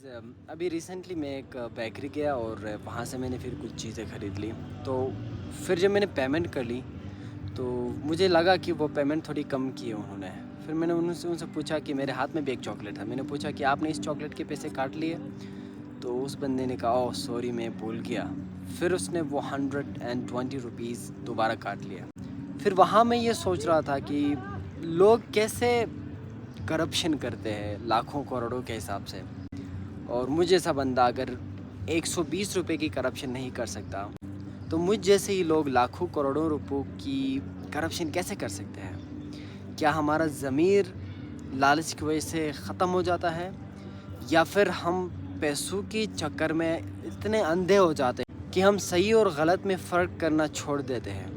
अभी रिसेंटली मैं एक बेकरी गया और वहाँ से मैंने फिर कुछ चीज़ें ख़रीद ली। तो फिर जब मैंने पेमेंट कर ली तो मुझे लगा कि वो पेमेंट थोड़ी कम की है उन्होंने। फिर मैंने उनसे उनसे पूछा कि मेरे हाथ में भी एक चॉकलेट था। मैंने पूछा कि आपने इस चॉकलेट के पैसे काट लिए? तो उस बंदे ने कहा ओह सॉरी मैं भूल गया। फिर उसने वो 120 रुपीज़ दोबारा काट लिया। फिर वहाँ मैं ये सोच रहा था कि लोग कैसे करप्शन करते हैं लाखों करोड़ों के हिसाब से, और मुझ जैसा बंदा अगर 120 रुपए की करप्शन नहीं कर सकता तो मुझ जैसे ही लोग लाखों करोड़ों रुपयों की करप्शन कैसे कर सकते हैं? क्या हमारा ज़मीर लालच की वजह से ख़त्म हो जाता है, या फिर हम पैसों के चक्कर में इतने अंधे हो जाते हैं कि हम सही और गलत में फ़र्क करना छोड़ देते हैं,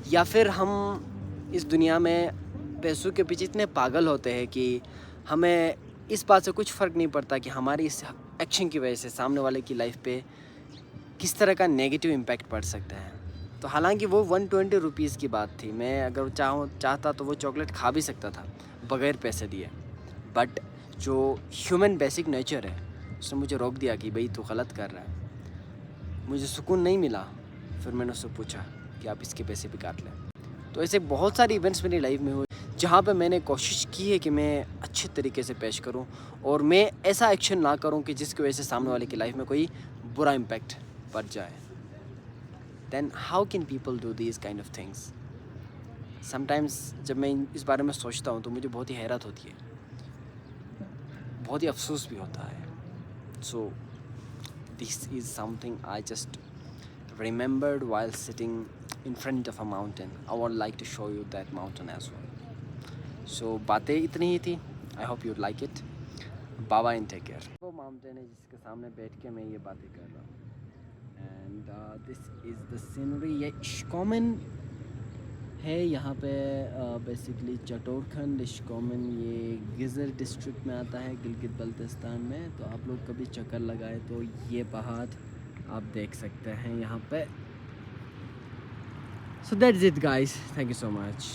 या फिर हम इस दुनिया में पैसों के पीछे इतने पागल होते हैं कि हमें इस बात से कुछ फ़र्क नहीं पड़ता कि हमारी इस एक्शन की वजह से सामने वाले की लाइफ पे किस तरह का नेगेटिव इम्पैक्ट पड़ सकता है। तो हालांकि वो 120 रुपीज़ की बात थी, मैं अगर चाहता तो वो चॉकलेट खा भी सकता था बग़ैर पैसे दिए, बट जो ह्यूमन बेसिक नेचर है उसने मुझे रोक दिया कि भाई तू गलत कर रहा है। मुझे सुकून नहीं मिला। फिर मैंने उससे पूछा कि आप इसके पैसे भी काट लें। तो ऐसे बहुत सारे इवेंट्स मेरी लाइफ में हुए जहाँ पे मैंने कोशिश की है कि मैं अच्छे तरीके से पेश करूँ और मैं ऐसा एक्शन ना करूँ कि जिसकी वजह से सामने वाले की लाइफ में कोई बुरा इम्पैक्ट पड़ जाए। Then how can people do these kind of things? Sometimes जब मैं इस बारे में सोचता हूँ तो मुझे बहुत ही हैरत होती है, बहुत ही अफसोस भी होता है। So this is something I just remembered while sitting in front of a mountain. I would like to show you that mountain as well. So बातें इतनी ही थी। I hope you like it. Bye bye and take care. वो mountain है जिसके सामने बैठ के मैं ये बातें कर रहा हूँ। And this is the scenery. ये इश्कोमन है यहाँ पे, बेसिकली चटोरखंड इश्कोमन ये गिज़र डिस्ट्रिक्ट में आता है गिलगित बल्तिस्तान में। तो आप लोग कभी चक्कर लगाए तो ये पहाड़ आप देख सकते हैं यहाँ पे। So that's it guys, thank you so much.